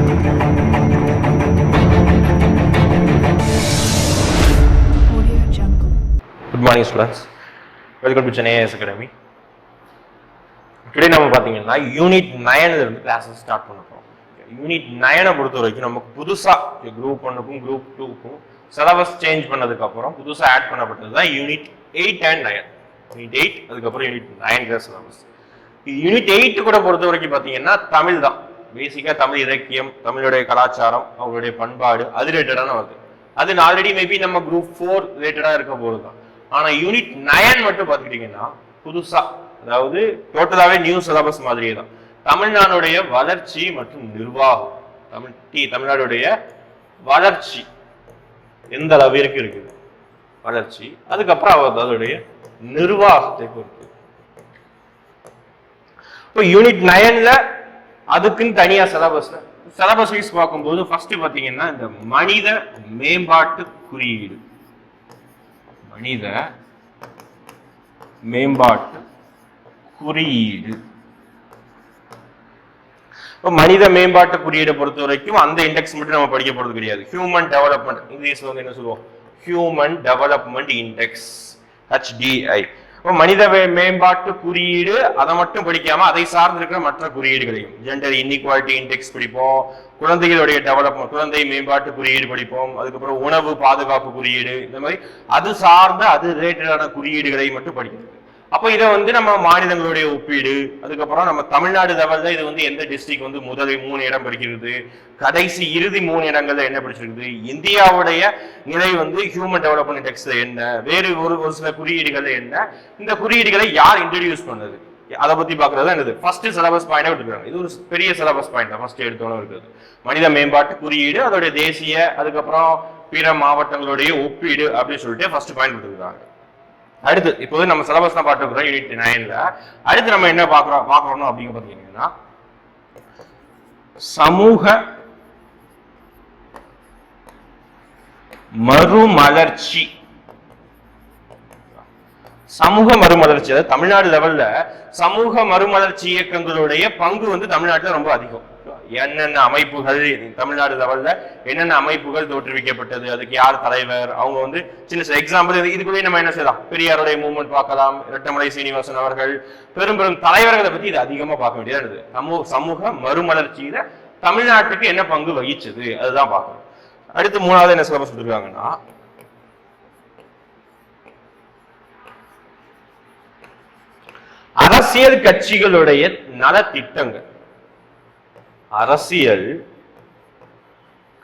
Good morning students, welcome to Chennai IAS Academy. Today நம்ம பாத்தீங்கன்னா unit 9 ல இருந்து கிளாसेस ஸ்டார்ட் பண்ண போறோம். யூனிட் 9 பொறுத்த வரைக்கும் நமக்கு புதுசா குரூப் 1 க்கும் குரூப் 2 க்கும் சிலபஸ் சேஞ்ச் பண்ணதுக்கு அப்புறம் புதுசா ஆட் பண்ணப்பட்டது தான் யூனிட் 8 and 9. யூனிட் 8 அதுக்கு அப்புறம் யூனிட் 9 சிலபஸ். யூனிட் 8 கூட பொறுத்த வரைக்கும் பாத்தீங்கன்னா தமிழ் தான். பேசிக்கா தமிழ் இலக்கியம், தமிழுடைய கலாச்சாரம், அவங்களுடைய பண்பாடு அது ரிலேட்டடான வருது. அது ஆல்ரெடி மேபி நம்ம குரூப் 4 ரிலேட்டடா இருக்க போதுதான். ஆனா யூனிட் 9 மட்டும் பாத்துக்கிட்டீங்கன்னா புதுசா, அதாவது டோட்டலாவே நியூ சிலபஸ் மாதிரியே தான். தமிழ்நாடுடைய வளர்ச்சி மற்றும் நிர்வாகம், தமிழ்நாடுடைய வளர்ச்சி எந்த அளவிற்கு இருக்குது வளர்ச்சி, அதுக்கப்புறம் அதோடைய நிர்வாகத்தை பொறுத்து. இப்போ யூனிட் 9ல அதுக்குன்னு தனியா சிலபஸ் வைஸ் பார்க்கும்போது ஃபர்ஸ்ட் பாத்தீங்கன்னா இந்த மனித மேம்பாட்டு குறியீடு, மனித மேம்பாட்டு குறியீடு. மனித மேம்பாட்டு குறியீடை பொறுத்த வரைக்கும் அந்த இண்டெக்ஸ் மட்டும் நம்ம படிக்க போறது கிடையாது. ஹியூமன் டெவலப்மெண்ட், இங்கிலீஷ்ல வந்து என்ன சொல்லுவோம், ஹியூமன் டெவலப்மெண்ட் இண்டெக்ஸ், HDI. மனித மேம்பாட்டு குறியீடு அதை மட்டும் படிக்காம அதை சார்ந்து இருக்கிற மற்ற குறியீடுகளையும், ஜெண்டர் இன்இக்வாலிட்டி இண்டெக்ஸ் படிப்போம், குழந்தைகளுடைய டெவலப்மெண்ட் குழந்தை மேம்பாட்டு குறியீடு படிப்போம், அதுக்கப்புறம் உணவு பாதுகாப்பு குறியீடு, இந்த மாதிரி அது சார்ந்த அது ரிலேட்டடான குறியீடுகளை மட்டும் படிக்கிறது. அப்ப இதை வந்து நம்ம மாநிலங்களுடைய ஒப்பீடு, அதுக்கப்புறம் நம்ம தமிழ்நாடு லெவல்ல இது வந்து எந்த டிஸ்ட்ரிக்ட் வந்து முதல் 3 இடம் பிடிக்கிறது, கடைசி இறுதி 3 இடங்கள்ல என்ன பிடிச்சிருக்குது, இந்தியாவுடைய நிலை வந்து ஹியூமன் டெவலப்மெண்ட் இண்டெக்ஸ்ல என்ன, வேறு ஒரு சில குறியீடுகள் என்ன, இந்த குறியீடுகளை யார் இன்ட்ரோடியூஸ் பண்ணது, அதை பத்தி பாக்குறது என்னது ஃபர்ஸ்ட் சிலபஸ் பாயிண்டா எடுத்துக்கிறாங்க. இது ஒரு பெரிய சிலபஸ் பாயிண்ட் தான் ஃபர்ஸ்ட் எடுத்தோன்னு இருக்குது. மனித மேம்பாட்டு குறியீடு, அதோடைய தேசிய, அதுக்கப்புறம் பிற மாவட்டங்களுடைய ஒப்பீடு அப்படின்னு சொல்லிட்டு ஃபர்ஸ்ட் பாயிண்ட் எடுத்துக்கிறாங்க. அடுத்து இப்போது நம்ம சிலபஸ் தான் பார்த்துக்கிறோம் யூனிட் 9ல. அடுத்து நம்ம என்ன பார்க்கறோம் அப்படிங்க பாத்தீங்கன்னா சமூக மறுமலர்ச்சி. சமூக மறுமலர்ச்சி, அதாவது தமிழ்நாடு லெவல்ல சமூக மறுமலர்ச்சி இயக்கங்களுடைய பங்கு வந்து தமிழ்நாட்டுல ரொம்ப அதிகம். என்னென்ன அமைப்புகள் தமிழ்நாடு லெவல்ல என்னென்ன அமைப்புகள் தோற்றுவிக்கப்பட்டது, அதுக்கு யார் தலைவர், அவங்க வந்து சின்ன சில எக்ஸாம்பிள் இதுக்குள்ளே நம்ம என்ன செய்யலாம், பெரியாருடைய மூவ்மெண்ட் பார்க்கலாம், இரட்டமலை சீனிவாசன் அவர்கள், பெரும் பெரும் தலைவர்களை பத்தி இது அதிகமா பார்க்க வேண்டியது. சமூக மறுமலர்ச்சியில தமிழ்நாட்டுக்கு என்ன பங்கு வகிச்சது அதுதான் பார்க்கணும். அடுத்து 3வது என்ன சிலபஸ் கொடுத்துருக்காங்கன்னா அரசியல் கட்சிகளுடைய நலத்திட்டங்கள், அரசியல்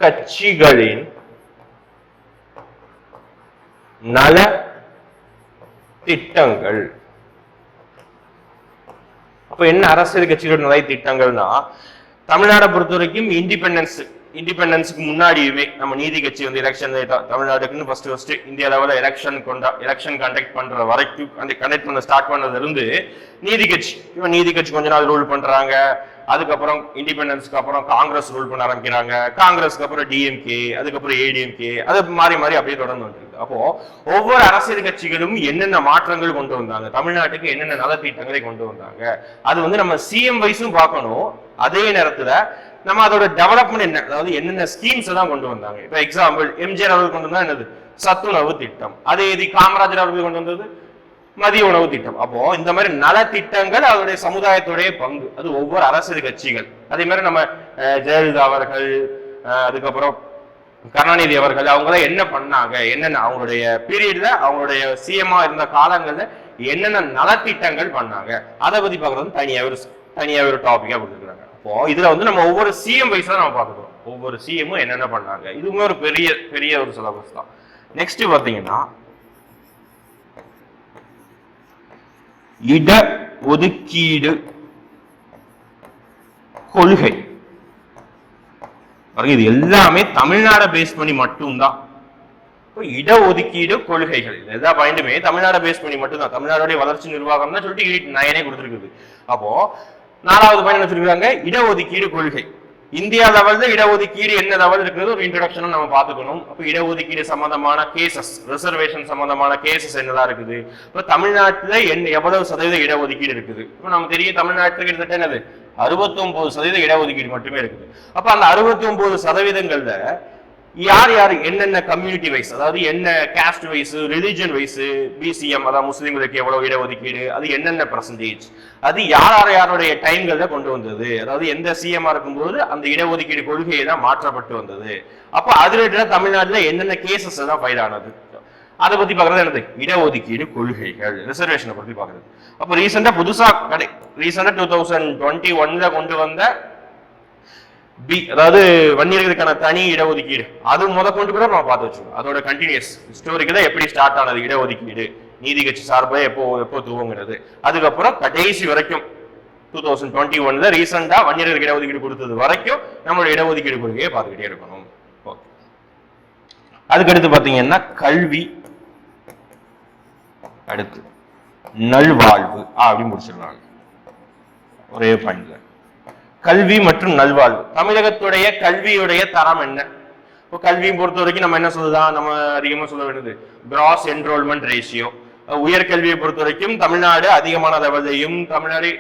கட்சிகளின் நல திட்டங்கள். அப்ப என்ன அரசியல் கட்சிகளோட நல திட்டங்கள்னா, தமிழ்நாடை பொறுத்த வரைக்கும் இண்டிபெண்டன்ஸுக்கு முன்னாடியுமே நம்ம நீதி கட்சி வந்து எலெக்ஷன் தமிழ்நாடுக்குன்னு ஃபர்ஸ்ட் இந்தியா லெவலில் எலெக்ஷன் கண்டக்ட் பண்ற வரைக்கும் கண்டக்ட் பண்ண ஸ்டார்ட் பண்ணதுல இருந்து நீதி கட்சி கொஞ்ச நாள் ரூல் பண்றாங்க. அதுக்கப்புறம் இண்டிபெண்டன்ஸ்க்கு அப்புறம் காங்கிரஸ் ரூல் பண்ண ஆரம்பிக்கிறாங்க. காங்கிரஸ்க்கு அப்புறம் டிஎம்கே, அதுக்கப்புறம் ஏடிஎம்கே, அது மாறி மாறி அப்படியே தொடர்ந்து வந்துருக்கு. அப்போ ஒவ்வொரு அரசியல் கட்சிகளும் என்னென்ன மாற்றங்கள் கொண்டு வந்தாங்க, தமிழ்நாட்டுக்கு என்னென்ன நலத்திட்டங்களை கொண்டு வந்தாங்க, அது வந்து நம்ம சிஎம் வைஸும் பார்க்கணும். அதே நேரத்துல நம்ம அதோட டெவலப்மெண்ட் என்ன, அதாவது என்னென்ன ஸ்கீம்ஸ் எல்லாம் கொண்டு வந்தாங்க. இப்ப எக்ஸாம்பிள் எம்ஜிஆர் அவர்கள் கொண்டு வந்தா என்னது சத்துணவு திட்டம், அதே இது காமராஜர் அவர்கள் கொண்டு வந்தது மதிய உணவு திட்டம். அப்போ இந்த மாதிரி நலத்திட்டங்கள் அவருடைய சமுதாயத்துடைய பங்கு, அது ஒவ்வொரு அரசியல் கட்சிகள். அதே மாதிரி நம்ம ஜெயலலிதா அவர்கள், அதுக்கப்புறம் கருணாநிதி அவர்கள், அவங்க என்ன பண்ணாங்க, என்னென்ன அவங்களுடைய பீரியட்ல அவங்களுடைய சிஎம்ஆ இருந்த காலங்கள்ல என்னென்ன நலத்திட்டங்கள் பண்ணாங்க, அதை பத்தி பாக்குறது தனியா ஒரு டாபிக்கா கொடுத்துருக்காங்க. அப்போ இதுல வந்து நம்ம ஒவ்வொரு சிஎம் வைஸ் தான் நம்ம பார்க்கிறோம், ஒவ்வொரு சிஎம்மும் என்னென்ன பண்ணாங்க. இதுவுமே ஒரு பெரிய ஒரு சிலபஸ் தான். நெக்ஸ்ட் பாத்தீங்கன்னா இட ஒதுக்கீடு கொள்கை. இது எல்லாமே தமிழ்நாடு பேஸ் பண்ணி மட்டும்தான். இடஒதுக்கீடு கொள்கைகள் எல்லா பாயிண்டுமே தமிழ்நாடு பேஸ் பண்ணி மட்டும்தான். தமிழ்நாடுடைய வளர்ச்சி நிர்வாகம் தான் சொல்லிட்டு யூனிட் 9 கொடுத்துருக்குது. அப்போ 4வது பாயிண்ட் என்ன சொல்லிருக்காங்க, இடஒதுக்கீடு கொள்கை. இந்தியா லெவல்ல இடஒதுக்கீடு என்ன லெவல் இருக்கிறது ஒரு இன்ட்ரோடக்ஷன் நம்ம பார்த்துக்கணும். அப்ப இடஒதுக்கீடு சம்பந்தமான கேசஸ், ரிசர்வேஷன் சம்பந்தமான கேசஸ் என்னதான் இருக்குது, இப்ப தமிழ்நாட்டுல எவ்வளவு சதவீத இடஒதுக்கீடு இருக்குது. இப்ப நமக்கு தெரியும் தமிழ்நாட்டுக்கு கிட்டத்தட்ட என்னது 69% இடஒதுக்கீடு மட்டுமே இருக்குது. அப்ப அந்த 69%ங்கள்ல யார் யார் என்னென்ன கம்யூனிட்டி வைஸ், அதாவது என்ன caste wise, religion wise, BCM அதாவது முஸ்லீம்களுக்கு எவ்வளவு இடஒதுக்கீடு, அது என்னென்ன பெர்சன்டேஜ், அது யாருடைய டைம்கள்ல கொண்டு வந்தது, அதாவது எந்த சிஎம்ஆ இருக்கும்போது அந்த இடஒதுக்கீடு கொள்கையை தான் மாற்றப்பட்டு வந்தது. அப்ப அது தமிழ்நாட்டுல என்னென்ன கேசஸ் தான் ஃபைல் ஆனது, அதை பத்தி பாக்குறது என்னது இடஒதுக்கீடு கொள்கைகள், ரிசர்வேஷனை பத்தி பாக்குறது. அப்ப ரீசெண்டா புதுசா 2021 கொண்டு வந்த அதாவது வன்னியர்களுக்கான தனி இடஒதுக்கீடு, அது கொண்டு கூட நம்ம பார்த்து வச்சுக்கோம். அதோட கண்டினியூஸ் ஹிஸ்டோரிக்கு தான் எப்படி ஸ்டார்ட் ஆனது இடஒதுக்கீடு, நீதி கட்சி சார்பா எப்போ துவங்குறது, அதுக்கப்புறம் கடைசி வரைக்கும் 2021 ரீசெண்டா வன்னியர்களுக்கு இடஒதுக்கீடு கொடுத்தது வரைக்கும் நம்மளோட இடஒதுக்கீடு கொள்கையை பார்த்துக்கிட்டே இருக்கணும். அதுக்கடுத்து பாத்தீங்கன்னா கல்வி, அடுத்து நல்வாழ்வு அப்படின்னு முடிச்சிடறாங்க ஒரே பாயிண்ட்ல. கல்வி மற்றும் நல்வாழ்வு, தமிழகத்துடைய கல்வியுடைய தரம் என்ன? இப்போ கல்வியை பொறுத்த வரைக்கும் நம்ம என்ன சொல்லுதான், நம்ம அதிகமா சொல்ல வேண்டியது கிராஸ் என்ரோல்மெண்ட் ரேஷியோ. உயர்கல்வியை பொறுத்த வரைக்கும் தமிழ்நாடு அதிகமான லெவலையும், தமிழ்நாடு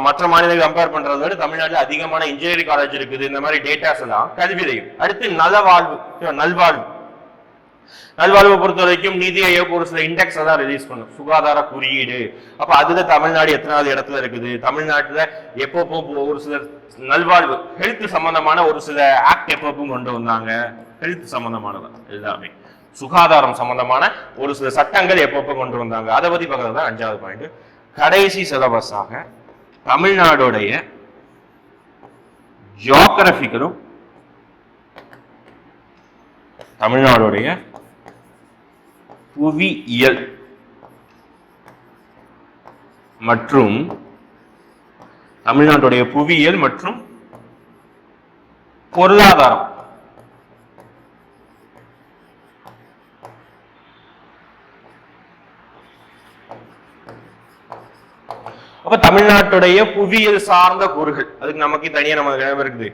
மற்ற மாநிலங்களை கம்பேர் பண்றதை விட தமிழ்நாட்டில் அதிகமான இன்ஜினியரிங் காலேஜ் இருக்குது. இந்த மாதிரி டேட்டாஸ் எல்லாம் கல்வியிலையும். அடுத்து நல்வாழ்வு நல்வாழ்வை பொறுத்த வரைக்கும் நீதி ஆயோக் ஒரு சில இண்டெக்ஸ் தான் ரிலீஸ் பண்ணும், சுகாதார குறியீடு. அப்ப அதுல தமிழ்நாடு எத்தனாவது இடத்துல இருக்குது, தமிழ்நாட்டுல எப்பப்போ ஒரு சில நல்வாழ்வு ஹெல்த் சம்பந்தமான ஒரு சில ஆக்ட் எப்பப்பும் கொண்டு வந்தாங்க, ஹெல்த் சம்பந்தமானதான் எல்லாமே, சுகாதாரம் சம்பந்தமான ஒரு சில சட்டங்கள் எப்பப்போ கொண்டு வந்தாங்க, அதை பத்தி பார்க்கறது தான் 5வது பாயிண்ட். கடைசி சிலபஸாக தமிழ்நாடுடைய ஜியோகிராபிக்கலும் தமிழ்நாடுடைய புவியியல் மற்றும் தமிழ்நாட்டுடைய புவியியல் மற்றும் பொருளாதாரம் அப்ப தமிழ்நாட்டுடைய புவியியல் சார்ந்த கூறுகள், அதுக்கு நமக்கு தனியா நம்ம இருக்குது.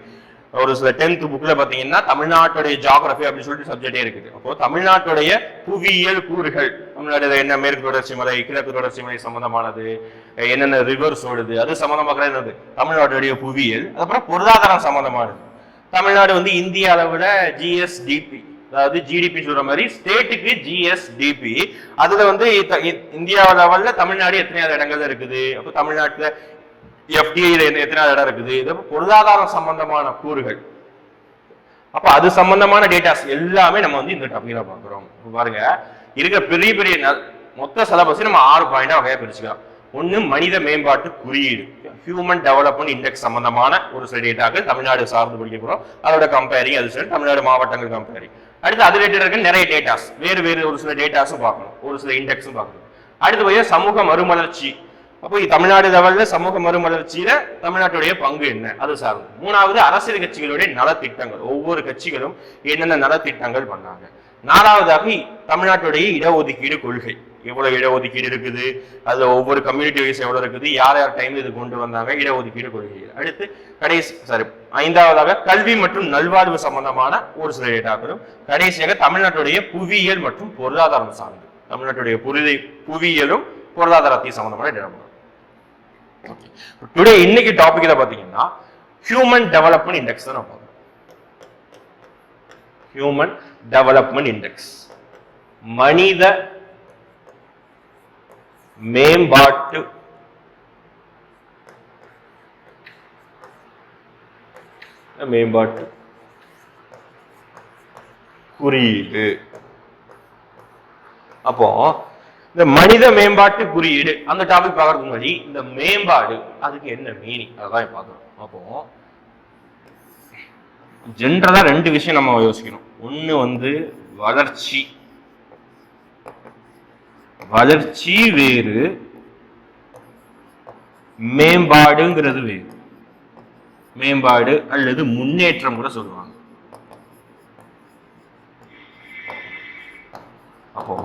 ஒரு சில 10th புக்ல பாத்தீங்கன்னா தமிழ்நாட்டுடைய ஜியோகிராபி அப்படின்னு சொல்லிட்டு சப்ஜெக்டே இருக்குது. அப்போ தமிழ்நாட்டுடைய புவியியல் கூறுகள், தமிழ்நாடு என்ன மேற்கு தொடர்ச்சி மலை, கிழக்கு தொடர்ச்சி மலை சம்பந்தமானது, என்னென்ன ரிவர்ஸ் ஓடுது, அது சம்பந்தமாக என்னது தமிழ்நாட்டுடைய புவியியல். அதுக்கப்புறம் பொருளாதாரம் சம்பந்தமானது, தமிழ்நாடு இந்திய அளவுல ஜிஎஸ்டிபி, அதாவது ஜிடிபி சொல்ற மாதிரி ஸ்டேட்டுக்கு ஜிஎஸ்டிபி, அதுல இந்தியா லெவல்ல தமிழ்நாடு எத்தனையாவது இடங்கள்ல இருக்குது, அப்ப தமிழ்நாட்டுல எஃப்டிஐல எத்தனை இடம் இருக்குது, இது பொருளாதாரம் சம்பந்தமான கூறுகள். அப்ப அது சம்பந்தமான டேட்டாஸ் எல்லாமே நம்ம இந்த டாபிக்ல பாக்குறோம். பாருங்க, இருக்கிற பெரிய பெரிய மொத்த சிலபஸ் நம்ம 6 பாயிண்டா வகையா பிரிச்சுக்கலாம். ஒண்ணு மனித மேம்பாட்டு குறியீடு, ஹியூமன் டெவலப்மெண்ட் இண்டெக்ஸ் சம்பந்தமான ஒரு சில டேட்டாக்கள் தமிழ்நாடு சார்ந்து படிக்க போறோம், அதோட கம்பேரிங், அது சரி தமிழ்நாடு மாவட்டங்கள் கம்பேரிங். அடுத்து அது ரிலேட்டட் நிறைய டேட்டாஸ், வேறு ஒரு சில டேட்டாஸும் பார்க்கணும், ஒரு சில இண்டெக்ஸும் பார்க்கணும். அடுத்து சமூக மறுமலர்ச்சி, அப்போ தமிழ்நாடு லெவல்ல சமூக மறுமலர்ச்சியில தமிழ்நாட்டுடைய பங்கு என்ன, அது சார்ந்து. 3வது அரசியல் கட்சிகளுடைய நலத்திட்டங்கள், ஒவ்வொரு கட்சிகளும் என்னென்ன நலத்திட்டங்கள் பண்ணாங்க. 4வதாக தமிழ்நாட்டுடைய இடஒதுக்கீடு கொள்கை, எவ்வளவு இடஒதுக்கீடு இருக்குது, அதுல ஒவ்வொரு கம்யூனிட்டி வைஸ் எவ்வளவு இருக்குது, யார் டைம் இது கொண்டு வந்தாங்க, இடஒதுக்கீடு கொள்கை. அடுத்து 5வதாக கல்வி மற்றும் நல்வாழ்வு சம்பந்தமான ஒரு சில டேட்டாக்களும், கடைசியாக தமிழ்நாட்டுடைய புவியியல் மற்றும் பொருளாதாரம் சார்ந்து, தமிழ்நாட்டுடைய புவியியலும் பொருளாதாரத்தையும் சம்பந்தமான டேட்டா. டுடே இன்னைக்கு டாபிக் பாத்தீங்கன்னா ஹியூமன் டெவலப்மெண்ட் இண்டெக்ஸ் தான் பார்க்கணும். ஹியூமன் டெவலப்மெண்ட் இண்டெக்ஸ், மனித மேம்பாட்டு குறியீடு. அப்போ இந்த மனித மேம்பாட்டு குறியீடு அந்த டாபிக் பார்க்கறதுக்கு முன்னாடி இந்த மேம்பாடு அதுக்கு என்ன மீனிங் அதான் பார்க்கணும். அப்போ ஜென்ரலா 2 விஷயம் நம்ம யோசிக்கணும். ஒண்ணு வளர்ச்சி, வளர்ச்சி வேறு, மேம்பாடுங்கிறது வேறு. மேம்பாடு அல்லது முன்னேற்றம் கூட சொல்லுவாங்க. அப்போ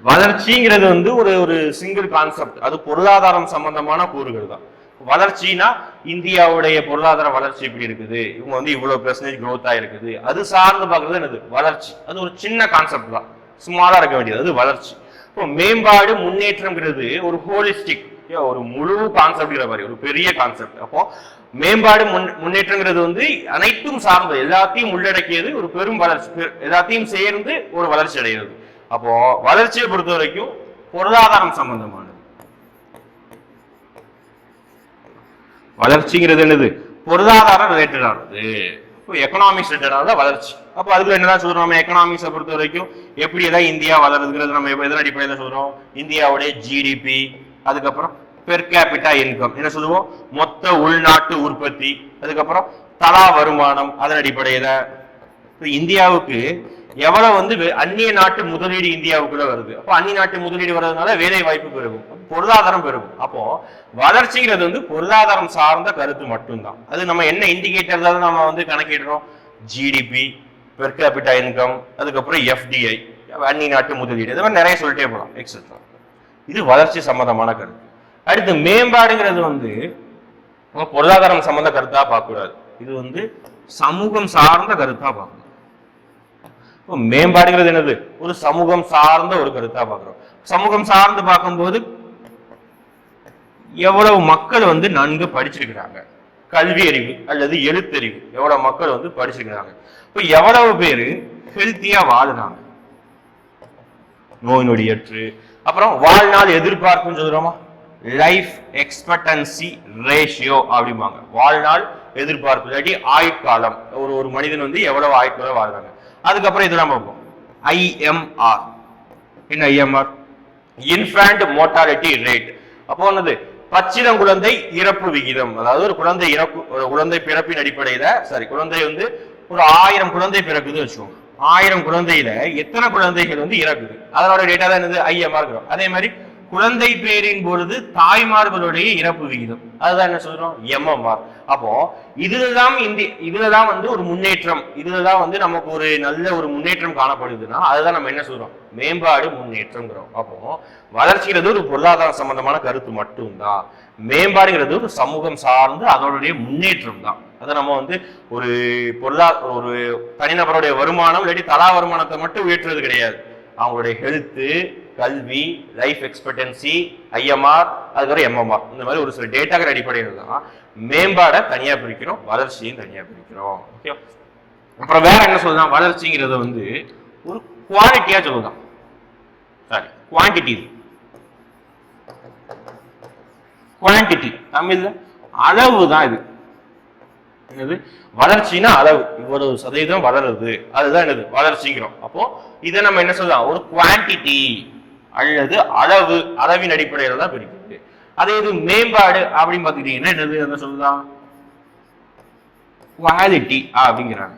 வளர்ச்சிங்கிறது ஒரு சிங்கிள் கான்செப்ட், அது பொருளாதாரம் சம்பந்தமான கூறுகள் தான். வளர்ச்சினா இந்தியாவுடைய பொருளாதார வளர்ச்சி இப்படி இருக்குது, இவங்க இவ்வளவு பெர்சன்டேஜ் growth ஆயிருக்குது, அது சார்ந்து பார்க்கறது என்னது வளர்ச்சி. அது ஒரு சின்ன கான்செப்ட் தான், ஸ்மாலா இருக்க வேண்டியது, அது வளர்ச்சி. இப்போ மேம்பாடு முன்னேற்றம்ங்கிறது ஒரு ஹோலிஸ்டிக், ஒரு முழு கான்செப்ட் மாதிரி ஒரு பெரிய கான்செப்ட். அப்போ மேம்பாடு முன்னேற்றங்கிறது வந்து அனைத்தும் சார்ந்தது, எல்லாத்தையும் உள்ளடக்கியது, ஒரு பெரும் வளர்ச்சி, எல்லாத்தையும் சேர்ந்து ஒரு வளர்ச்சி அடைகிறது. அப்போ வளர்ச்சியை பொறுத்த வரைக்கும் பொருளாதாரம் சம்பந்தமானது. வளர்ச்சிங்கிறது என்னது? பொருளாதாரம் ரிலேட்டடானது. எக்கனாமிக்ஸ் ரிலேட்டடான வளர்ச்சி. அப்போ அதுக்குள்ள என்னதான் சொல்றோம்? நம்ம எக்கனாமிக்ஸை பொறுத்த வரைக்கும் எப்படி ஏதாவது இந்தியா வளருதுங்கிறது நம்ம எதன் அடிப்படையில் சொல்றோம்? இந்தியாவுடைய ஜிடிபி, அதுக்கப்புறம் பெர் கேபிட்டா இன்கம், என்ன சொல்லுவோம்? மொத்த உள்நாட்டு உற்பத்தி, அதுக்கப்புறம் தலா வருமானம், அதன் அடிப்படையில இந்தியாவுக்கு எவ்வளவு வந்து அந்நிய நாட்டு முதலீடு இந்தியாவுக்குள்ள வருது. அப்போ அந்நிய நாட்டு முதலீடு வர்றதுனால வேலை வாய்ப்பு பெருகும், பொருளாதாரம் பெருகும். அப்போ வளர்ச்சிங்கிறது வந்து பொருளாதாரம் சார்ந்த கருத்து மட்டும்தான். அது நம்ம என்ன இண்டிகேட்டர் தான் நம்ம வந்து கணக்கிடுறோம்? ஜிடிபி, பெர் கேபிட்டா இன்கம், அதுக்கப்புறம் எஃப்டிஐ, அந்நிய நாட்டு முதலீடு, இது மாதிரி நிறைய சொல்லிட்டே போகலாம், எக்ஸெட்ரா. இது வளர்ச்சி சம்பந்தமான கருத்து. அடுத்து மேம்பாடுங்கிறது வந்து பொருளாதாரம் சம்பந்த கருத்தா பார்க்க கூடாது, இது வந்து சமூகம் சார்ந்த கருத்தா பார்க்கணும். மேம்பாடுங்கிறது என்னது? ஒரு சமூகம் சார்ந்த ஒரு கருத்தா பார்க்கிறோம். சமூகம் சார்ந்து பார்க்கும்போது எவ்வளவு மக்கள் வந்து நன்கு படிச்சிருக்கிறாங்க, கல்வி அறிவு அல்லது எழுத்தறிவு எவ்வளவு மக்கள் வந்து படிச்சிருக்கிறாங்க, இப்ப எவ்வளவு பேரு ஹெல்த்தியா வாழுறாங்க, நோய் நொடியற்று, அப்புறம் வாழ்நாள் எதிர்பார்ப்புன்னு சொல்றோமா, லைஃப் எக்ஸ்பெக்டன்சி ரேஷியோ அப்படிம்பாங்க. வாழ்நாள் எதிர்பார்ப்பு இல்லாட்டி ஆயுட்காலம், ஒரு மனிதன் வந்து எவ்வளவு ஆயுட்காலம் வாழ்றாங்க. அதுக்கப்புறம் இதெல்லாம் பார்ப்போம். ஐஎம்ஆர், என்ன ஐஎம்ஆர்? Infant mortality rate. அப்போ என்னது? பச்சிளம் குழந்தை இறப்பு விகிதம். அதாவது ஒரு குழந்தை இறப்பு, ஒரு குழந்தை பிறப்பின் அடிப்படையில, குழந்தை வந்து ஒரு 1000 குழந்தை பிறக்குது வச்சுக்கோங்க, 1000 குழந்தையில எத்தனை குழந்தைகள் வந்து இறக்குது, அதனோட டேட்டா தான் என்னது? ஐஎம்ஆர். அதே மாதிரி குழந்தை பேரின் பொழுது தாய்மார்களுடைய இறப்பு விகிதம், அதுதான் என்ன சொல்றோம்? எம்எம்ஆர். அப்போ இதுலதான் வந்து ஒரு முன்னேற்றம், இதுலதான் வந்து நமக்கு ஒரு நல்ல ஒரு முன்னேற்றம் காணப்படுதுன்னா அதுதான் நம்ம என்ன சொல்றோம்? மேம்பாடு முன்னேற்றம்ங்கிறோம். அப்போ வளர்ச்சிங்கிறது ஒரு பொருளாதார சம்பந்தமான கருத்து மட்டும்தான். மேம்பாடுங்கிறது ஒரு சமூகம் சார்ந்து அதனுடைய முன்னேற்றம் தான். அதை நம்ம வந்து ஒரு ஒரு தனிநபருடைய வருமானம் இல்லாட்டி தலா வருமானத்தை மட்டும் உயர்த்துறது கிடையாது. அவங்களுடைய ஹெல்த்து, கல்வி, லைஃப் எக்ஸ்பெக்டன்சி, ஐஎம்ஆர், அதுக்கப்புறம் எம்எம்ஆர், இந்த மாதிரி ஒரு சில டேட்டாக்கள் அடிப்படையில் தான் மேம்பாடை தனியா பிரிக்கிறோம், வளர்ச்சியும் தனியா பிரிக்கிறோம். ஓகே. அப்புறம் வேற என்ன சொல்லலாம்? வளர்ச்சிங்கிறத வந்து ஒரு குவாலிட்டியா சொல்லலாம். Sorry, quantity. குவான்டிட்டி தமிழ்ல அளவு தான். இது என்னது? வளர்ச்சினா அளவு, இவ்வளவு சதவீதம் வளருது, அதுதான் என்னது? வளர்ச்சிங்கிறோம். அப்போ இதை நம்ம என்ன சொல்லலாம்? ஒரு குவான்டிட்டி அல்லது அளவு, அளவின் அடிப்படையில் தான் பிரிக்குது. அதே இது மேம்பாடு அப்படின்னு பாத்துக்கிட்டீங்கன்னா என்னது? என்ன சொல்லலாம்? குவாலிட்டி அப்படிங்கிறாங்க.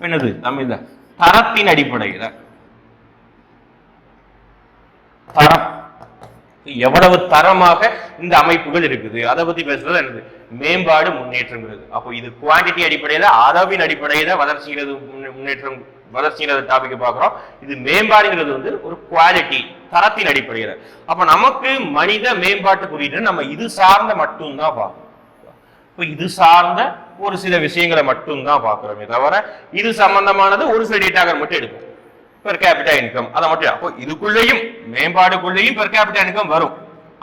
என்னது? தமிழ்ல தரத்தின் அடிப்படையில. தரம், எவ்வளவு தரமாக இந்த அமைப்புகள் இருக்குது, அதை பத்தி பேசுறது என்னது? மேம்பாடு முன்னேற்றங்கிறது. அப்போ இது குவான்டிட்டி அடிப்படையில, அளவின் அடிப்படையில வளர்ச்சிங்கிறது முன்னேற்றம், வளர்ச்சிங்கிறது டாபிக் பார்க்கிறோம். இது மேம்பாடுங்கிறது வந்து ஒரு குவாலிட்டி, தரத்தின் அடிப்படையில. அப்ப நமக்கு மனித மேம்பாட்டு குறியீடு நம்ம இது சார்ந்த மட்டும்தான் பார்க்கணும். இப்போ இது சார்ந்த ஒரு சில விஷயங்களை மட்டும்தான் பார்க்கிறோமே தவிர இது சம்பந்தமானது ஒரு சில டேட்டாக்கள் மட்டும் எடுக்கும். பெர் கேபிட்டா இன்கம் அதை மட்டும். அப்போ இதுக்குள்ளேயும் மேம்பாடுக்குள்ளேயும் பெர் கேபிட்டா இன்கம் வரும்.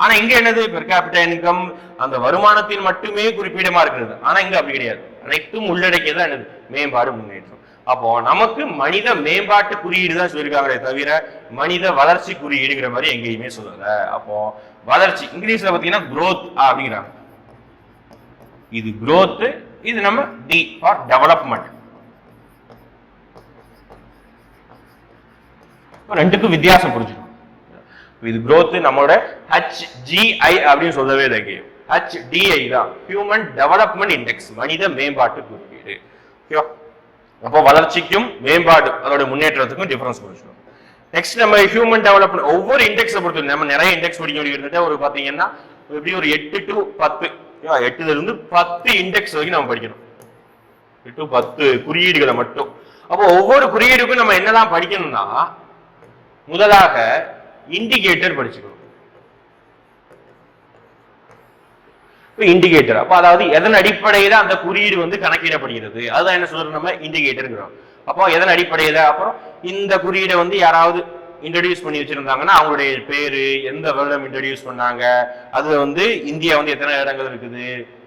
ஆனா இங்க என்னது? பெர் கேபிட்டா இன்கம் அந்த வருமானத்தின் மட்டுமே குறிப்பிடமா இருக்கிறது. ஆனா இங்க அப்படி கிடையாது, அனைத்தும் உள்ளடக்கியதான் என்னது? மேம்பாடு முன்னேற்றம். அப்போ நமக்கு மனித மேம்பாட்டு குறியீடு தான் சொல்லியிருக்காங்களே தவிர மனித வளர்ச்சி குறியீடுங்கிற மாதிரி எங்கேயுமே சொல்லல. அப்போ வளர்ச்சி இங்கிலீஷ்ல பாத்தீங்கன்னா growth அப்படிங்கிறாங்க. இது growth, இது நம்ம D ஃபார் டெவலப்மெண்ட். ரெண்டுக்கும் வித்தியாசம் புரிஞ்சுக்கணும். இது growth நம்மளோட HGI அப்படின்னு சொல்லவே இல்லை, HDI தான், ஹியூமன் டெவலப்மெண்ட் இண்டெக்ஸ், மனித மேம்பாட்டு குறியீடு. ஓகேவா? அப்போ வளர்ச்சிக்கும் மேம்பாடு அதோட முன்னேற்றத்துக்கும் டிஃபரன்ஸ் புரிஞ்சுக்கணும். நெக்ஸ்ட் நம்ம ஹியூமன் டெவலப்மெண்ட் ஒவ்வொரு இண்டெக்ஸை பொறுத்து நம்ம நிறைய இண்டெக்ஸ் படிக்க வேண்டியது. ஒரு பாத்தீங்கன்னா எப்படி ஒரு 8 to 10, 8ல இருந்து 10 இண்டெக்ஸ் வரைக்கும் நம்ம படிக்கணும். 8 to 10 குறியீடுகளை மட்டும். அப்போ ஒவ்வொரு குறியீடுக்கும் நம்ம என்னதான் படிக்கணும்னா, முதலாக இண்டிகேட்டர் படிச்சுக்கணும். இண்டிகேட்டர் அப்ப அதாவது எதன் அடிப்படையில அந்த குறியீடு வந்து கணக்கிடப்படுகிறது, அதுதான் என்ன சொல்றோம் நம்ம இண்டிகேட்டர். அப்போ எதன் அடிப்படையில, அப்புறம் இந்த குறியீடை வந்து யாராவது இன்ட்ரடியூஸ் பண்ணி வச்சிருந்தாங்கன்னா அவங்களுடைய பேரு, எந்த வருடம் இன்ட்ரடியூஸ் பண்ணாங்க, அதுல வந்து இந்தியா வந்து எத்தனை இடங்கள் இருக்குது,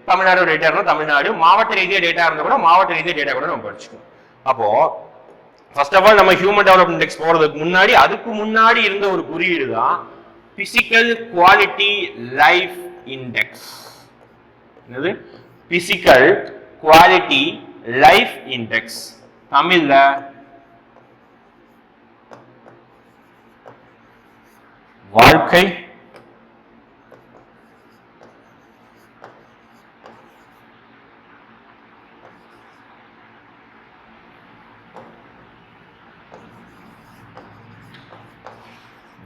தமிழ்நாடு டேட்டா இருந்தா தமிழ்நாடு, மாவட்ட ரீதியா டேட்டா இருந்தா கூட மாவட்ட ரீதியா டேட்டா கூட நம்ம படிச்சுக்கணும். அப்போ ஃபர்ஸ்ட் ஆஃப் ஆல் நம்ம ஹியூமன் டெவலப்மெண்ட் இண்டெக்ஸ் போறதுக்கு முன்னாடி அதுக்கு முன்னாடி இருந்த ஒரு குறியீடு தான் பிசிக்கல் குவாலிட்டி லைஃப் இண்டெக்ஸ். என்னது? Physical quality life index. தமிழ்ல வாழ்க்கை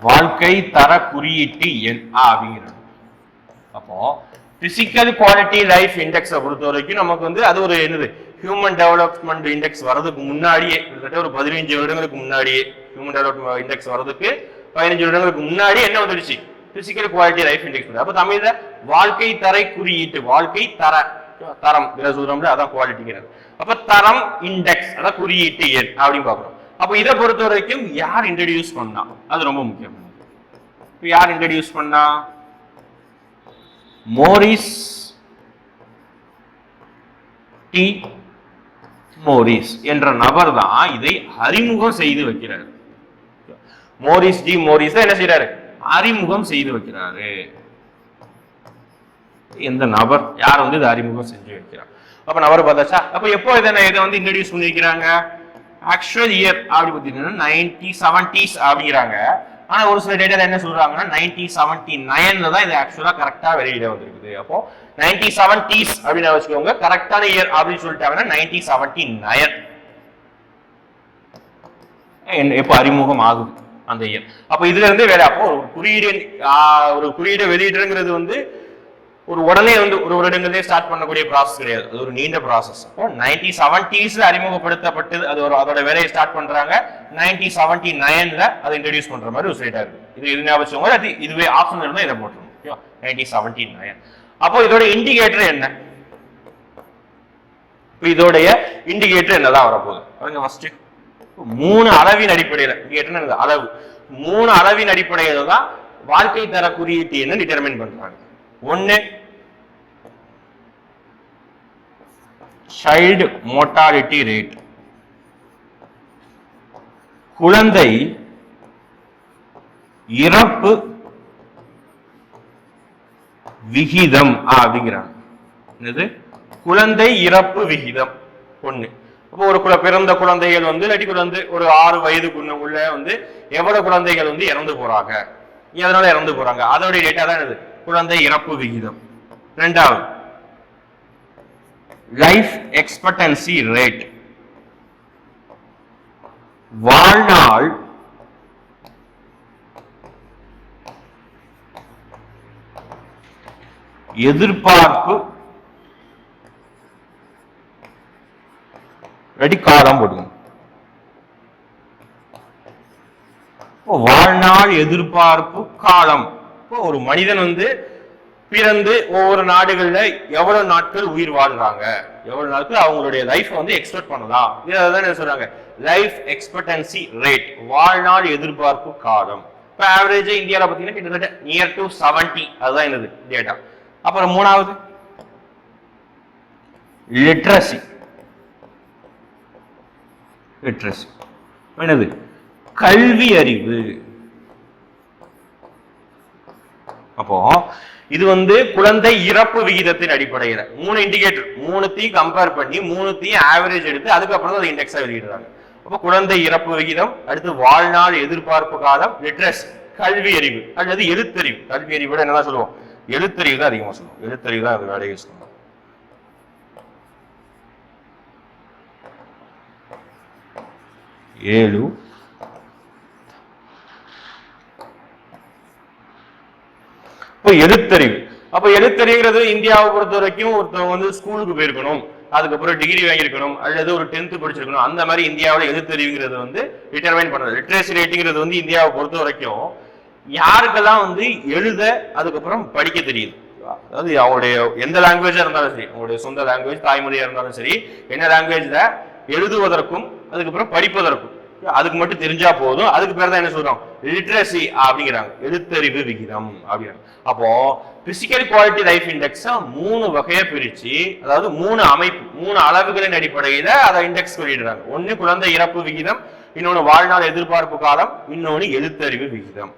வாழ்க்கை தர குறியீட்டு எண் அப்படிங்கிறது. அப்போ பிசிக்கல் குவாலிட்டி லைஃப் இண்டெக்ஸை பொறுத்த வரைக்கும் நமக்கு வந்து அது ஒரு என்னது ஹியூமன் டெவலப்மெண்ட் இண்டெக்ஸ் வர்றதுக்கு முன்னாடியே கிட்டத்தட்ட ஒரு 15 வருடங்களுக்கு முன்னாடியே ஹியூமன் டெவலப்மெண்ட் இண்டெக்ஸ் வர்றதுக்கு 15 வருடங்களுக்கு முன்னாடி என்ன வந்துருச்சு? Physical quality life index. அப்ப தமிழ்ல வாழ்க்கை தரை குறியீட்டு, வாழ்க்கை தர தரம் சொல்றோம்ல, அதான் குவாலிட்டிங்கிறது. அப்ப தரம் இண்டெக்ஸ் அதான் குறியீட்டு எண் அப்படின்னு பாக்குறோம். அப்ப இதை பொறுத்த வரைக்கும் யார் இன்ட்ரோடியூஸ் பண்ணா? அது ரொம்ப முக்கியம். யார் இன்ட்ரோடியூஸ் பண்ணா? மோரிஸ் டி மோரிஸ் என்ற நபர் தான் இதை அறிமுகம் செய்து வைக்கிறார். மோரிஸ் டி மோரிஸ் என்ன செய்யறாரு? அறிமுகம் செய்து வைக்கிறாரு. எந்த நபர் யார் வந்து இதை அறிமுகம் செஞ்சு வைக்கிறார்? அப்ப நபர் பார்த்தாச்சா? அப்ப எப்போ இதை வந்து இன்ட்ரோடியூஸ் பண்ணி வைக்கிறாங்க? ஆக்சுவல் இயர் அப்படி பார்த்தீங்கன்னா 1970s அப்படிங்கிறாங்க. ஆனா ஒரு சில டேட்டா என்ன சொல்றாங்கன்னா 1979ல தான் இது ஆக்சுவலா கரெக்டா வெளியிட வந்திருக்குது. அப்போ 1970s அப்படின்னு வச்சுக்கோங்க. கரெக்டான இயர் அப்படின்னு சொல்லிட்டாங்கன்னா 1979 எப்போ அறிமுகம் ஆகுது அந்த இயர். அப்ப இதுல இருந்து வேற அப்போ ஒரு குறியீடு வெளியிடுங்கிறது வந்து ஒரு உடனே வந்து ஒரு வருடங்களே ஸ்டார்ட் பண்ணக்கூடிய ப்ராசஸ் கிடையாது. அது ஒரு நீண்ட ப்ராசஸ். அப்போ 1970s அறிமுகப்படுத்தப்பட்டது. அது ஒரு அதோட வேலையை ஸ்டார்ட் பண்றாங்க. 1979ல அதை இன்ட்ரோடியூஸ் பண்ற மாதிரி ஒரு ஸ்டேட்டா இருக்கு. இது ஞாபகம் அது இதுவே ஆப்ஷன் இருந்தா இதை போட்டுருணும். 1979. அப்போ இதோட இண்டிகேட்டர் என்ன? இதோடைய இண்டிகேட்டர் என்னதான் வரப்போகுது பாருங்க. ஃபர்ஸ்ட் 3 அளவின் அடிப்படையில் இண்டிகேட்டர் அளவு 3 அளவின் அடிப்படையில தான் வாழ்க்கை தர குறியீட்டு என்ன டிட்டர்மைன் பண்றாங்க. ஒன்னு சைல்டு மோர்டாலிட்டி ரேட், குழந்தை இறப்பு விகிதம் அப்படிங்கிறாங்க. என்னது? குழந்தை இறப்பு விகிதம் ஒண்ணு. அப்போ ஒரு பிறந்த குழந்தைகள் வந்து இல்லாட்டி குழந்தை ஒரு 6 வயதுக்குள்ள உள்ள வந்து எவ்வளவு குழந்தைகள் வந்து இறந்து போறாங்க, எதனால இறந்து போறாங்க, அதோட டேட்டா தான் என்னது? குழந்தை இறப்பு விகிதம். இரண்டாவது லைஃப் எக்ஸ்பெக்டன்சி ரேட், வாழ்நாள் எதிர்பார்ப்பு காலம் போடுங்க. வாழ்நாள் எதிர்பார்ப்பு காலம். ஒரு மனிதன் வந்து பிறந்து ஒவ்வொரு நாடுகள்ல எவ்வளவு நாட்கள் உயிர் வாழ்றாங்க, எவ்வளவு நாட்கள் அவங்களுடைய லைஃப் வந்து எக்ஸ்பெக்ட் பண்ணலாம், இதான் சொல்றாங்க லைஃப் எக்ஸ்பெக்டன்சி ரேட், வாழ்நாள் எதிர்பார்ப்பு காலம். இப்ப ஆவரேஜா இந்தியாவில பாத்தீங்கன்னா கிட்டத்தட்ட நியர் டு 70 அதுதான் என்னது டேட்டா. அப்புறம் மூணாவது லிட்ரஸி. லிட்ரஸி என்னது? கல்வி அறிவு. அப்போ இது வந்து குழந்தை இறப்பு விகிதத்தின் அடிப்படையில் 3 இண்டிகேட்டர், 3த்தையும் கம்பேர் பண்ணி 3த்தையும் ஆவரேஜ் எடுத்து அதுக்கப்புறம் தான் இண்டெக்ஸா வெளியிடுறாங்க. அப்போ குழந்தை இறப்பு விகிதம், அடுத்து வாழ்நாள் எதிர்பார்ப்பு காலம், லிட்ரஸி கல்வி அறிவு அல்லது எழுத்தறிவு. கல்வி அறிவு விட என்னதான் சொல்லுவோம்? எழுத்தறிவு தான் அதிகமா சொல்லுவோம். எழுத்தறிவு தான் அது வேலையை யூஸ் பண்ணுவோம். 7 இப்போ எழுத்தறிவு. அப்ப எழுத்தறிவுங்கிறது இந்தியாவை பொறுத்த வரைக்கும் ஒருத்தவங்க வந்து ஸ்கூலுக்கு போயிருக்கணும், அதுக்கப்புறம் டிகிரி வாங்கியிருக்கணும், அல்லது ஒரு 10th படிச்சிருக்கணும். அந்த மாதிரி இந்தியாவில் எழுத்தறிவுங்கிறது வந்து டிட்டர்மைன் பண்றது. லிட்ரேசி ரேட்டிங்கிறது வந்து இந்தியாவை பொறுத்த வரைக்கும் யாருக்கெல்லாம் வந்து எழுத அதுக்கப்புறம் படிக்க தெரியுது, அதாவது அவங்களுடைய எந்த லாங்குவேஜா இருந்தாலும் சரி, அவங்களுடைய சொந்த லாங்குவேஜ் தாய்மொழியா இருந்தாலும் சரி, என்ன லாங்குவேஜ்ல எழுதுவதற்கும் அதுக்கப்புறம் படிப்பதற்கும் அதுக்கு மட்டும் தெரிஞ்சா போதும். அதுக்கு பேர் தான் என்ன சொல்றோம், லிட்ரஸி அப்படிங்கிறாங்க, எழுத்தறிவு விகிதம் அப்படிங்கிறாங்க. அப்போ பிசிக்கல் குவாலிட்டி லைஃப் இண்டெக்ஸ் 3 வகையா பிரிச்சு, அதாவது 3 அமைப்பு 3 அளவுகளின் அடிப்படையில அதை இண்டெக்ஸ் வெளியிடுறாங்க. ஒண்ணு குழந்தை இறப்பு விகிதம், இன்னொன்னு வாழ்நாள் எதிர்பார்ப்பு காலம், இன்னொன்னு எழுத்தறிவு விகிதம்.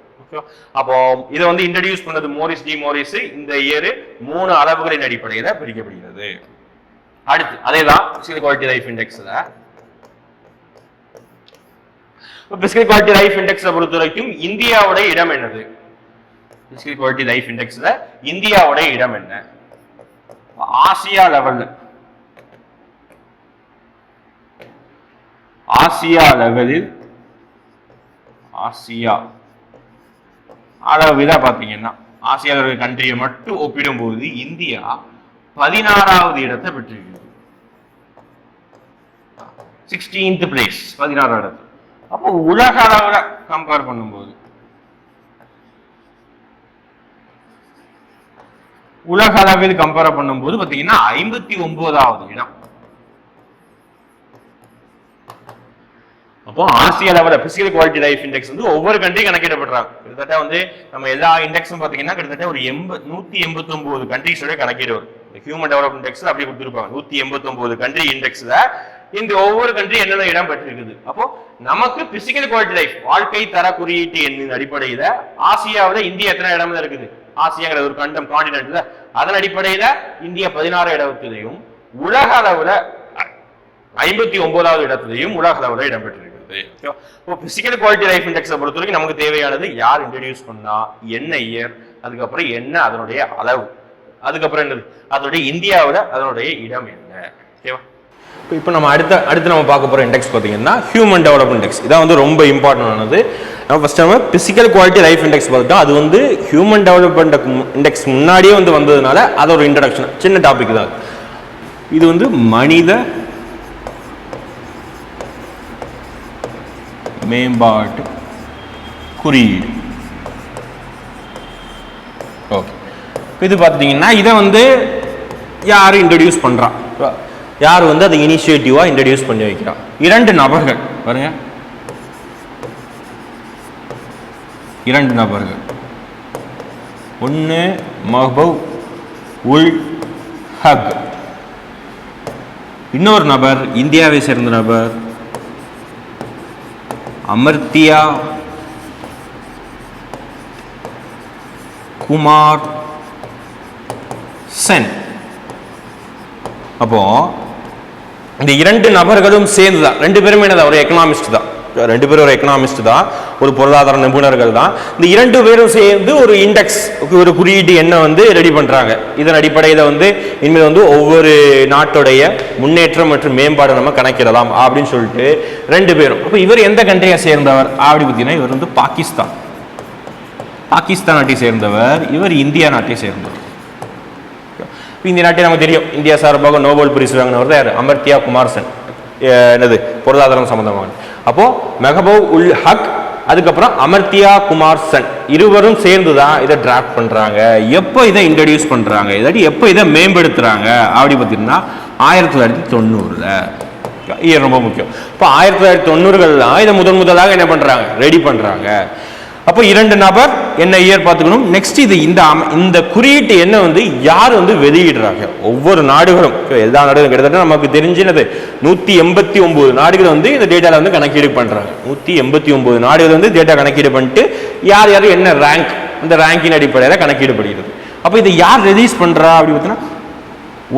அப்போ இதை வந்து இன்ட்ரோடியூஸ் பண்ணது மோரிஸ் டி மோரிஸ். இந்த இயர் 3 அளவுகளின் அடிப்படையில பிரிக்கப்படுகிறது. அடுத்து அதேதான் பிசிக்கல் குவாலிட்டி லைஃப் இண்டெக்ஸ்ல. பிசிக்கல் குவாலிட்டி லைஃப் இண்டெக்ஸை பொறுத்த வரைக்கும் இந்தியாவோட இடம் என்னது? பிசிக்கல் குவாலிட்டி லைஃப் இண்டெக்ஸ்ல இந்தியாவோட இடம் என்ன? ஆசியா லெவல்ல, ஆசியா லெவலில், ஆசியா அளவுல பாத்தீங்கன்னா ஆசியாவில் இருக்கிற கண்ட்ரியை மட்டும் ஒப்பிடும்போது இந்தியா 16வது இடத்தை பெற்றிருக்கிறது. 16th பிளேஸ், 16வது இடத்து. அப்போ உலக அளவுல கம்பேர் பண்ணும்போது, உலக அளவில் கம்பேர் பண்ணும்போது பாத்தீங்கன்னா 59வது இடம். அப்போ ஆசியா லெவல்ல பிசிக்கல் குவாலிட்டி லைஃப் இண்டெக்ஸ் வந்து ஒவ்வொரு கண்ட்ரி கணக்கிடப்படுறாங்க. கிட்டத்தட்ட வந்து நம்ம எல்லா இண்டெக்ஸும் பாத்தீங்கன்னா கிட்டத்தட்ட ஒரு 189 கண்ட்ரிஸோட கணக்கீடு வரும். ஹியூமன் டெவலப்மெண்ட் இண்டெக்ஸ் அப்படி கொடுத்துருப்பாங்க. 189 கண்ட்ரி இண்டெக்ஸ்ல இந்த ஒவ்வொரு கண்ட்ரி என்னென்ன இடம் பெற்றிருக்குது. அப்போ நமக்கு பிசிக்கல் குவாலிட்டி லைஃப் வாழ்க்கை தர குறியீட்டு எண்ணின் அடிப்படையில ஆசியாவில் இந்தியா எத்தனை இடம்ல இருக்குது? ஆசியாங்கிற ஒரு கண்டம், காண்டினென்ட்ல, அதன் அடிப்படையில இந்தியா 16 இடத்திலையும் உலக அளவுல 59வது இடத்திலையும் உலக அளவுல இடம்பெற்றிருக்கிறது. பிசிக்கல் குவாலிட்டி லைஃப் இண்டெக்ஸை பொறுத்த வரைக்கும் நமக்கு தேவையானது யார் இன்ட்ரோடியூஸ் பண்ணா, என்ன இயர், அதுக்கப்புறம் என்ன அதனுடைய அளவு, அதுக்கப்புறம் என்னது அதனுடைய இந்தியாவில் அதனுடைய இடம் என்ன. ஓகேவா? இப்போ நம்ம அடுத்து நம்ம பார்க்க போகிற இண்டெக்ஸ் பார்த்தீங்கன்னா ஹியூமன் டெவலப்மெண்ட் இண்டெக்ஸ். இதான் வந்து ரொம்ப இம்பார்ட்டன்ட் ஆனது. நம்ம ஃபர்ஸ்ட் நம்ம பிசிக்கல் குவாலிட்டி லைஃப் இண்டெக்ஸ் பார்த்துட்டோம். அது வந்து ஹியூமன் டெவலப்மெண்ட் இண்டெக்ஸ் முன்னாடியே வந்து வந்ததுனால அது ஒரு இன்ட்ரடக்ஷன், சின்ன டாபிக் தான். இது வந்து மனித மேம்பாட்டு குறியீடு. ஓகே, இது பார்த்துட்டீங்கன்னா இதை வந்து யார் இன்ட்ரடியூஸ் பண்றா, யார் வந்து அதை இனிஷியேட்டிவா இன்ட்ரடியூஸ் பண்ணி வைக்கிறா? 2 நபர்கள் பாருங்க, 2 நபர்கள். ஒன்று மஹ்பூப் உல் ஹக், இன்னொரு நபர் இந்தியாவை சேர்ந்த நபர் அமர்த்தியா குமார் சென். அப்போ இந்த 2 நபர்களும் சேர்ந்துதான், 2 பேருமே என்னதான் ஒரு எக்கனாமிஸ்ட் தான், 2 பேரும் ஒரு எக்கனாமிஸ்ட் தான், ஒரு பொருளாதார நிபுணர்கள் தான். இந்த 2 பேரும் சேர்ந்து ஒரு இண்டெக்ஸ், ஒரு குறியீட்டு எண்ணை வந்து ரெடி பண்றாங்க. இதன் அடிப்படையில் வந்து இனிமேல் வந்து ஒவ்வொரு நாட்டுடைய முன்னேற்றம் மற்றும் மேம்பாடு நம்ம கணக்கிடலாம் அப்படின்னு சொல்லிட்டு 2 பேரும். அப்போ இவர் எந்த கண்ட்ரியை சேர்ந்தவர் அப்படி பார்த்தீங்கன்னா இவர் வந்து பாகிஸ்தான் நாட்டை சேர்ந்தவர், இவர் இந்தியா நாட்டை சேர்ந்தவர். இந்திய நாட்டை நமக்கு தெரியும், இந்தியா சார்பாக நோபல் பரிசு வாங்கினவர் தான் யார்? அமர்த்தியா குமார் சென். என்னது பொருளாதாரம் சம்பந்தமாக. அப்போ மெஹபூப் உல் ஹக், அதுக்கப்புறம் அமர்த்தியா குமார் சென், இருவரும் சேர்ந்துதான் இதை டிராஃப்ட் பண்றாங்க. எப்போ இதை இன்ட்ரடியூஸ் பண்றாங்க, இல்லாட்டி எப்போ இதை மேம்படுத்துறாங்க அப்படி பார்த்தீங்கன்னா 1990ல. இது ரொம்ப முக்கியம். இப்போ 1990கள் இதை முதலாக என்ன பண்றாங்க, ரெடி பண்றாங்க. அப்போ 2 நபர் என்ன இயர் பார்த்துக்கணும். நெக்ஸ்ட் இது இந்த குறியீட்டு என்ன வந்து யார் வந்து வெளியிடுறாங்க? ஒவ்வொரு நாடுகளும், எல்லா நாடுகளும் கிட்டத்தட்ட நமக்கு தெரிஞ்சினது 189 நாடுகள் வந்து இந்த டேட்டால வந்து கணக்கீடு பண்றாங்க. 189 நாடுகள் வந்து டேட்டா கணக்கீடு பண்ணிட்டு யார் யார் என்ன ரேங்க், அந்த ரேங்கின் அடிப்படையில் கணக்கீடுபடுகிறது. அப்போ இதை யார் ரிலீஸ் பண்றா அப்படி பார்த்தீங்கன்னா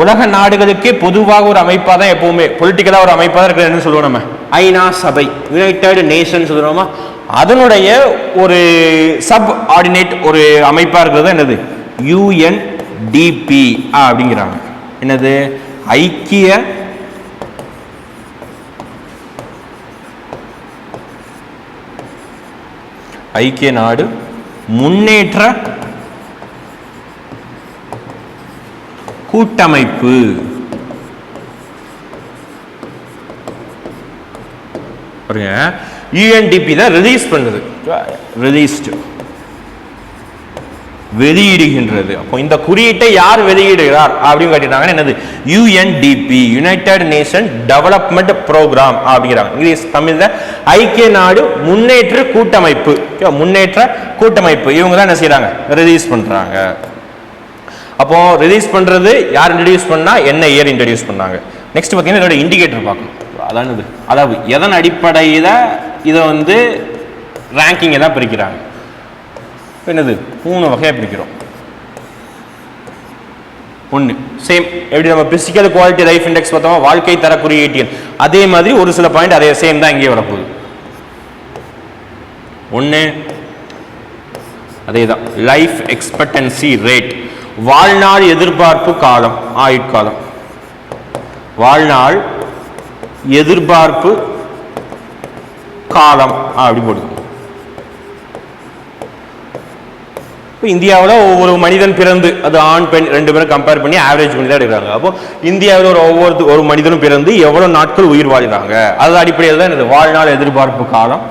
உலக நாடுகளுக்கே பொதுவாக ஒரு அமைப்பாக தான், எப்பவுமே பொலிட்டிக்கலா ஒரு அமைப்பாக தான் இருக்கிற என்ன சொல்லுவோம் நம்ம, ஐநா சபை, யுனைடெட் நேஷன்ஸ் சொல்லுவோமா, அதனுடைய ஒரு சப் ஆர்டினேட் ஒரு அமைப்பா இருக்கிறது என்னது, யுஎன்டிபி அப்படிங்கிறாங்க. என்னது, ஐக்கிய நாடு முன்னேற்ற கூட்டமைப்பு. பாருங்க, யுஎன்டிபி தான் ரிலீஸ் பண்ணுது, ரிலீஸ்டு வெளியிடுகின்றது. அப்போ இந்த குறியீட்டை யார் வெளியிடுகிறார் அப்படின்னு கேட்டிருக்காங்க. என்னது? UNDP, United Nation Development Programme அப்படிங்கிறாங்க. இங்கிலீஷ் தமிழ்ல ஐக்கிய நாடு முன்னேற்ற கூட்டமைப்பு. முன்னேற்ற கூட்டமைப்பு இவங்க தான் என்ன செய்யறாங்க? ரிலீஸ் பண்றாங்க. அப்போ ரிலீஸ் பண்றது யார் இன்ட்ரடியூஸ் பண்ணா, என்ன இயர் இன்ட்ரடியூஸ் பண்ணாங்க. நெக்ஸ்ட் பார்த்தீங்கன்னா இதோட இண்டிகேட்டர் பார்க்கணும். அதாவது எதன் அடிப்படையில் இதை வந்து ரேங்கிங் தான் பிரிக்கிறாங்க. என்னது? 3 வகையா பிரிக்கிறோம். ஒன்று சேம் எப்படி நம்ம பிசிக்கல் குவாலிட்டி லைஃப் இண்டெக்ஸ் பார்த்தோமா, வாழ்க்கை தர குறியீட்டு, அதே மாதிரி ஒரு சில பாயிண்ட் அதே சேம் தான் இங்கே வரப்போகுது. ஒன்று அதே தான் லைஃப் எக்ஸ்பெக்டன்சி ரேட், வாழ்நாள் எதிர்பார்ப்பு காலம், ஆயுட்காலம். வாழ்நாள் எதிர்பார்ப்பு காலம் அப்படி போடுது. இந்தியாவில் ஒவ்வொரு மனிதன் பிறந்து, அது ஆண் பெண் 2 பேரும் கம்பேர் பண்ணி ஆவரேஜ் பண்ணி தான் எடுக்கிறாங்க. அப்போ இந்தியாவில் ஒரு மனிதனும் பிறந்து எவ்வளவு நாட்கள் உயிர் வாழ்கிறாங்க, அது அடிப்படையில் தான் என்னது? வாழ்நாள் எதிர்பார்ப்பு காலம்.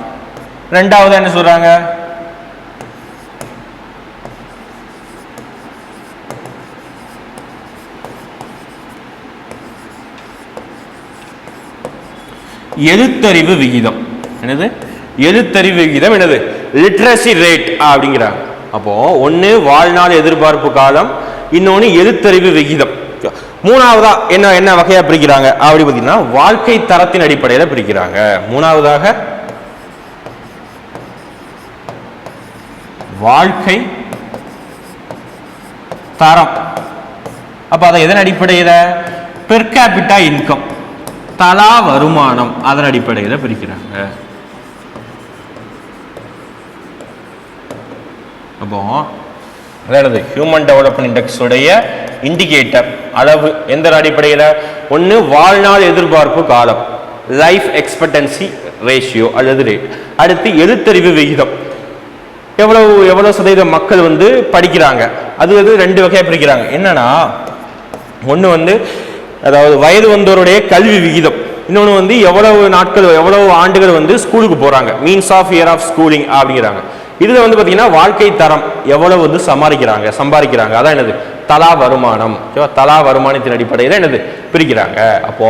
ரெண்டாவது என்ன சொல்றாங்க? எழுத்தறிவு விகிதம். என்னது? எழுத்தறிவு விகிதம். என்னது? லிட்ரசி ரேட் அப்படிங்கிறாங்க. அப்போ ஒன்று வாழ்நாள் எதிர்பார்ப்பு காலம், இன்னொன்று எழுத்தறிவு விகிதம். மூணாவதா என்ன வகையா பிரிக்கிறாங்க அப்படி பார்த்தீங்கன்னா வாழ்க்கை தரத்தின் அடிப்படையில் பிரிக்கிறாங்க. மூணாவதாக வாழ்க்கை தரம். அப்ப அதை எதன் அடிப்படையில்? பெர் கேபிட்டா இன்கம், தலா வருமானம், அதன் அடிப்படையில் பிரிக்கிறாங்க. அப்போ அதாவது ஹியூமன் டெவலப்மெண்ட் இண்டெக்ஸ் உடைய இண்டிகேட்டர் அளவு எந்த அடிப்படையில்? ஒன்று வாழ்நாள் எதிர்பார்ப்பு காலம், லைஃப் எக்ஸ்பெக்டன்சி ரேஷியோ அல்லது ரேட். அடுத்து எழுத்தறிவு விகிதம், எவ்வளவு சதவீதம் மக்கள் வந்து படிக்கிறாங்க, அது 2 வகையாக பிரிக்கிறாங்க. என்னன்னா ஒன்று வந்து அதாவது வயது வந்தோருடைய கல்வி விகிதம், இன்னொன்று வந்து எவ்வளவு ஆண்டுகள் வந்து ஸ்கூலுக்கு போறாங்க, means of year of schooling அப்படிங்கிறாங்க. இதுல வந்து பாத்தீங்கன்னா வாழ்க்கை தரம் எவ்வளவு வந்து சம்பாதிக்கிறாங்க, அதான் என்னது? தலா வருமானம். தலா வருமானத்தின் அடிப்படையில் என்னது பிரிக்கிறாங்க. அப்போ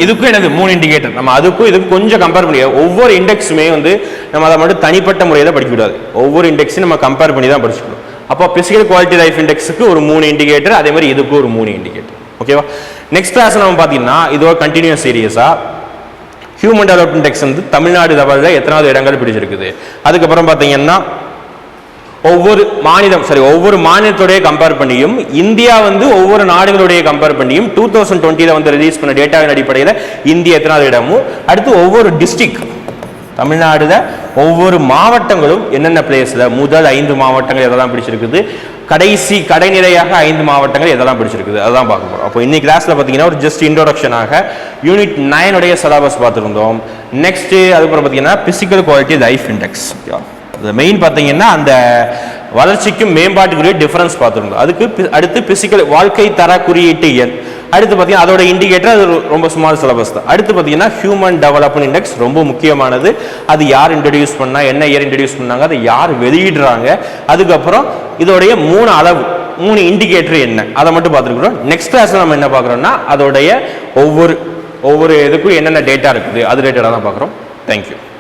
இதுக்கும் என்னது 3 இண்டிகேட்டர். நம்ம அதுக்கும் இதுக்கும் கொஞ்சம் கம்பேர் பண்ணி, ஒவ்வொரு இண்டெக்ஸுமே வந்து நம்ம அதை மட்டும் தனிப்பட்ட முறையில் படிக்க கூடாது, ஒவ்வொரு இண்டெக்ஸையும் நம்ம கம்பேர் பண்ணி தான் படிச்சுக்கணும். அப்போ பிசிக்கல் குவாலிட்டி லைஃப் இண்டெக்ஸுக்கு ஒரு 3 இண்டிகேட்டர், அதே மாதிரி இதுக்கு ஒரு 3 இண்டிகேட்டர். ஓகேவா? நெக்ஸ்ட் கிளாஸ் நம்ம பார்த்தீங்கன்னா இது ஒரு கண்டினியூஸ் சீரியஸா ஹியூமன் டெவலப்மெண்ட் இண்டெக்ஸ் வந்து தமிழ்நாடு லெவலில் எத்தனாவது இடங்கள் பிடிச்சிருக்குது. அதுக்கப்புறம் பார்த்தீங்கன்னா ஒவ்வொரு மாநிலத்துடைய கம்பேர் பண்ணியும், இந்தியா வந்து ஒவ்வொரு நாடுகளுடைய கம்பேர் பண்ணியும் 2020 வந்து ரிலீஸ் பண்ண டேட்டாவின் அடிப்படையில் இந்தியா எத்தனாவது இடமும், அடுத்து ஒவ்வொரு டிஸ்ட்ரிக்ட் தமிழ்நாடுல ஒவ்வொரு மாவட்டங்களும் என்னென்ன பிளேஸ்ல முதல் 5 மாவட்டங்கள் எதெல்லாம் பிடிச்சிருக்குது, கடைநிலையாக 5 மாவட்டங்கள் எதெல்லாம் பிடிச்சிருக்குது, அதான் பார்க்க போறோம். அப்போ இன்னைக்கு கிளாஸ்ல பாத்தீங்கன்னா ஒரு ஜஸ்ட் இன்ட்ரோடக்ஷனாக யூனிட் 9 உடைய சிலபஸ் பார்த்துருந்தோம். நெக்ஸ்ட் அதுக்கப்புறம் பார்த்தீங்கன்னா physical quality life index, main பார்த்தீங்கன்னா அந்த வளர்ச்சிக்கும் மேம்பாட்டுக்குரிய டிஃபரன்ஸ் பார்த்துருந்தோம். அதுக்கு அடுத்து பிசிக்கல் வாழ்க்கை தர குறியீட்டு எண், அடுத்து பார்த்தீங்கன்னா அதோட இண்டிகேட்டர், அது ரொம்ப ஸ்மால் சிலபஸ் தான். அடுத்து பார்த்தீங்கன்னா ஹியூமன் டெவலப்மெண்ட் இண்டெக்ஸ் ரொம்ப முக்கியமானது, அது யார் இன்ட்ரடியூஸ் பண்ணா, என்ன இயர் இன்ட்ரடியூஸ் பண்ணாங்க, அதை யார் வெளியிடுறாங்க, அதுக்கப்புறம் இதோடைய 3 அளவு 3 இண்டிகேட்டர் என்ன, அதை மட்டும் பார்த்துருக்குறோம். நெக்ஸ்ட் கிளாஸ்ல நம்ம என்ன பார்க்குறோம்னா அதோடைய ஒவ்வொரு இதுக்கும் என்னென்ன டேட்டா இருக்குது அது ரிலேட்டடாக தான் பார்க்குறோம். தேங்க்யூ.